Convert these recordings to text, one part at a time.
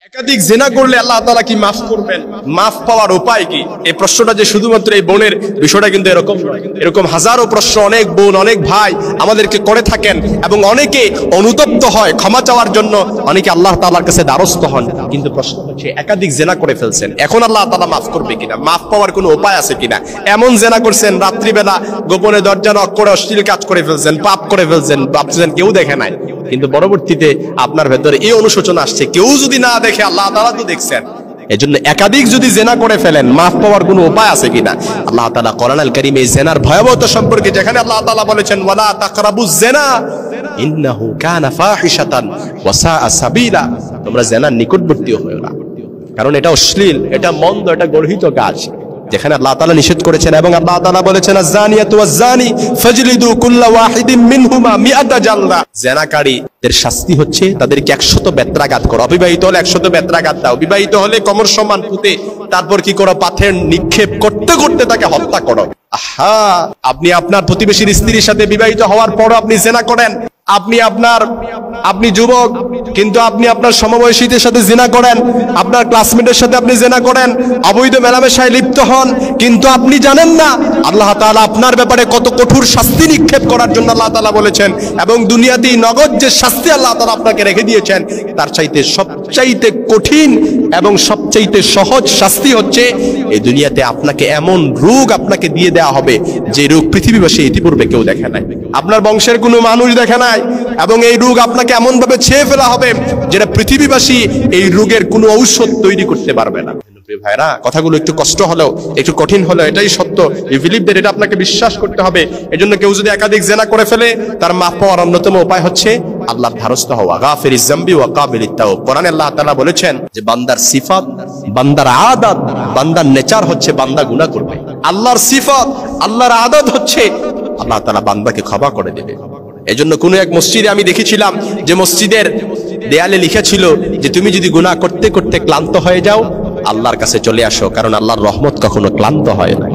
একাধিক জিনা করলে আল্লাহ তাআলা কি মাফ করবেন? মাফ পাওয়ার উপায় কি? এই প্রশ্নটা যে শুধুমাত্র এই বোনের বিষয়টা কিন্তু এরকম নয়। এরকম হাজারো প্রশ্ন অনেক বোন অনেক ভাই আমাদেরকে করে থাকেন এবং অনেকে অনুতপ্ত হয় ক্ষমা চাওয়ার জন্য, অনেকে আল্লাহ তাআলার কাছে দ্বারস্থ হন। কিন্তু প্রশ্ন হচ্ছে একাধিক জিনা করে ফেলছেন, এখন আল্লাহ তাআলা মাফ করবে কিনা, মাফ পাওয়ার কোনো উপায় আছে কিনা? এমন জিনা করছেন রাত্রিবেলা গোপনে দরজা নক করে অশ্লীল কাজ করে ফেলছেন, পাপ করে ফেলছেন, ভাবছেন কেউ দেখে নাই, কিন্তু পরবর্তীতে আপনার ভেতরে এই অনুশোচনা আসছে কেউ যদি না দেখে আল্লাহ তাআলা তো দেখছেন। এজন্য একাধিক যদি জিনা করে ফেলেন মাফ পাওয়ার কোনো উপায় আছে কিনা? আল্লাহ তাআলা কোরআনুল কারীমে এই জিনার ভয়াবহতা সম্পর্কে যেখানে আল্লাহ তাআলা বলেছেন ওয়ালা তাকরাবুজ জিনা ইন্নাহু কানা ফাহিশাতান ওয়া সাআ সাবিলা, তোমরা জিনার নিকটবর্তী হয়ো না, কারণ এটা অশ্লীল, এটা মন্দ, এটা গর্হিত কাজ। যেখানে আল্লাহ তাআলা নিষেধ করেছেন এবং আল্লাহ তাআলা বলেছেন আয-যানিয়াতু ওয়াজ-যানি ফাজলিদু কুল্লা ওয়াহিদিন মিনহুমা মিআতা জালদা, জিনাকারীদের শাস্তি হচ্ছে তাদেরকে 100 বেত্রাঘাত করো। অবিবাহিত হলে 100 বেত্রাঘাত দাও, বিবাহিত হলে কোমর সমান পুঁতে তারপর কি করো, পাথর নিক্ষেপ করতে করতে তাকে হত্যা করো। আহা, আপনি আপনার প্রতিবেশীর স্ত্রীর সাথে বিবাহিত হওয়ার পরও আপনি জিনা করেন, আপনি যুবক কিন্তু আপনি আপনার সমবয়সীদের সাথে জিনা করেন, আপনার ক্লাসমেটের সাথে আপনি জিনা করেন, অবৈধ মেলামেশায় লিপ্ত হন, কিন্তু আপনি জানেন না আল্লাহ তাআলা আপনার ব্যাপারে কত কঠোর শাস্তি নিক্ষেপ করার জন্য আল্লাহ তাআলা বলেছেন। এবং দুনিয়াতেই নগদ যে শাস্তি আল্লাহ তাআলা আপনাকে রেখে দিয়েছেন তার চাইতে সবচাইতে কঠিন এবং সবচাইতে সহজ শাস্তি হচ্ছে এই দুনিয়াতে আপনাকে এমন রোগ আপনাকে দিয়ে দেওয়া হবে যে রোগ পৃথিবীবাসী ইতিপূর্বে কেউ দেখে নাই, আপনার বংশের কোনো মানুষ দেখে নাই, এবং এই রোগ আপনাকে এমন ভাবে ছেয়ে ফেলা হবে যেটা পৃথিবীবাসী এই রোগের কোনো ঔষধ তৈরি করতে পারবে না। ভাইরা, কথাগুলো একটু কষ্ট হলেও একটু কঠিন হলেও এটাই সত্য, এই বিলিভ দ্যাট, এটা আপনাকে বিশ্বাস করতে হবে। এজন্য কেউ যদি একাধিক জিনা করে ফেলে তার মাফ পাওয়ার অন্যতম উপায় হচ্ছে আল্লাহর দ্বারস্থ হওয়া। গাফিরিজ যামবি ওয়া কাবিলিত তাওব, কোরআনে আল্লাহ তাআলা বলেছেন যে বান্দার সিফাত, বান্দার আদত, বান্দার নেচার হচ্ছে বান্দা গুনাহ করবে। আল্লাহর সিফাত, আল্লাহর আদত হচ্ছে আল্লাহ তাআলা বান্দাকে ক্ষমা করে দেবে। এজন্য কোন এক মসজিদে আমি দেখেছিলাম যে মসজিদের দেয়ালে লিখা ছিল যে তুমি যদি গুনাহ করতে করতে ক্লান্ত হয়ে যাও আল্লাহর কাছে চলে আসো, কারণ আল্লাহর রহমত কখনো ক্লান্ত হয় না।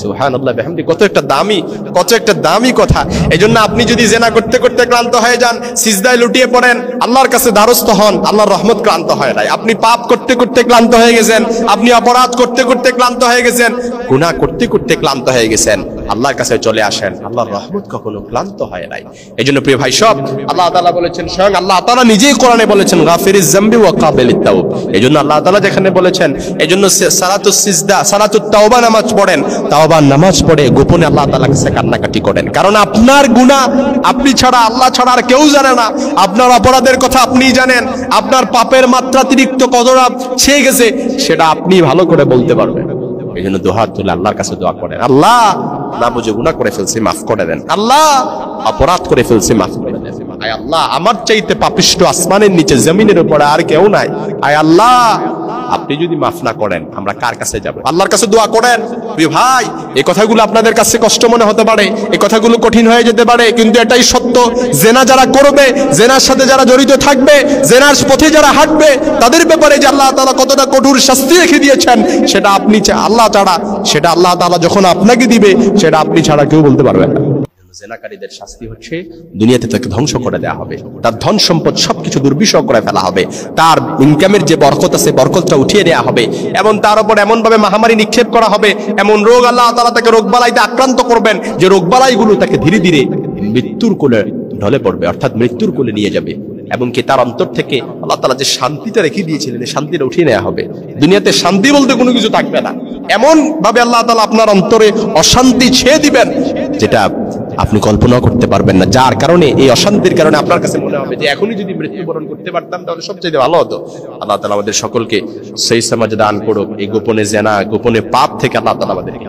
সুবহানাল্লাহ বিহামদি, কত একটা দামি কথা। এজন্য আপনি যদি জিনা করতে করতে ক্লান্ত হয়ে যান, সিজদায় লুটিয়ে পড়েন, আল্লাহর কাছে দ্বারস্থ হন, আল্লাহর রহমত ক্লান্ত হয় না। আপনি পাপ করতে করতে ক্লান্ত হয়ে গেছেন, আপনি অপরাধ করতে করতে ক্লান্ত হয়ে গেছেন, গুনাহ করতে করতে ক্লান্ত হয়ে গেছেন, আল্লাহর কাছে চলে আসেন, আল্লাহর রহমত কখনো ক্লান্ত হয় নাই। এজন্য প্রিয় ভাই সব, আল্লাহ তাআলা বলেছেন, স্বয়ং আল্লাহ তাআলা নিজেই কোরআনে বলেছেন গাফিরিজ যামবি ওয়া কাবিলিত তাওব। এজন্য আল্লাহ তাআলা যেখানে বলেছেন, এজন্য সালাতুস সিজদা, সালাতুত তাওবা নামাজ পড়েন, তাওবার নামাজ পড়ে গোপনে আল্লাহ তাআলার কাছে কান্নাকাটি করেন, কারণ আপনার গুনাহ আপনি ছাড়া, আল্লাহ ছাড়া আর কেউ জানে না। আপনার অপরাধের কথা আপনিই জানেন, আপনার পাপের মাত্রাতিরিক্ত কতটা ছেয়ে গেছে সেটা আপনি ভালো করে বলতে পারবেন। এই জন্য দুহাত তুলে আল্লাহর কাছে দোয়া করেন, আল্লাহ না বুঝে গুনাহ করে ফেলছি মাফ করে দেন, আল্লাহ অপরাধ করে ফেলছি মাফ করে দেন, আয় আল্লাহ আমার চাইতে পাপিষ্ঠ আসমানের নিচে জমিনের উপরে আর কেউ নাই, আয় আল্লাহ আপনি যদি মাফ না করেন আমরা কার কাছে যাব? আল্লাহর কাছে দোয়া করেন। প্রিয় ভাই, এই কথাগুলো আপনাদের কাছে কষ্ট মনে হতে পারে, এই কথাগুলো কঠিন হয়ে যেতে পারে, কিন্তু এটাই সত্য। জিনা যারা করবে, জিনার সাথে যারা জড়িত থাকবে, জিনার পথে যারা হাঁটবে, তাদের ব্যাপারে যে আল্লাহ তাআলা কতটা কঠোর শাস্তি রেখে দিয়েছেন সেটা আপনি আল্লাহ ছাড়া, সেটা আল্লাহ তাআলা যখন আপনাকে দিবে সেটা আপনি ছাড়া কেউ বলতে পারবে না। জিনাকারীদের শাস্তি হচ্ছে দুনিয়াতে তাকে ধ্বংস করে দেওয়া হবে, তার ধন সম্পদ সবকিছু দুর্বিষহ করে ফেলা হবে, তার ইনকামের যে বরকত আছে বরকতটা উঠিয়ে দেওয়া হবে, এবং তার উপর এমন ভাবে মহামারী নিক্ষেপ করা হবে, এমন রোগ আল্লাহ তাআলা তাকে রোগবালাইতে আক্রান্ত করবেন যে রোগবালাইগুলো তাকে ধীরে ধীরে মৃত্যুর কোলে ঢলে পড়বে, অর্থাৎ মৃত্যুর কোলে নিয়ে যাবে, এবং কি তার অন্তর থেকে আল্লাহ তাআলা যে শান্তিটা রেখে দিয়েছিলেন এই শান্তিটা উঠিয়ে নেওয়া হবে। দুনিয়াতে শান্তি বলতে কোনো কিছু থাকবে না, এমন ভাবে আল্লাহ তাআলা আপনার অন্তরে অশান্তি ছেয়ে দিবেন যেটা আপনি কল্পনা করতে পারবেন না, যার কারণে এই অশান্তির কারণে আপনার কাছে মনে হবে যে এখনই যদি মৃত্যুবরণ করতে পারতাম তাহলে সবচেয়ে ভালো হতো। আল্লাহ তাআলা আমাদের সকলকে সেই সমাজ দান করুক, এই গোপনে জিনা, গোপনে পাপ থেকে আল্লাহ তাআলা আমাদেরকে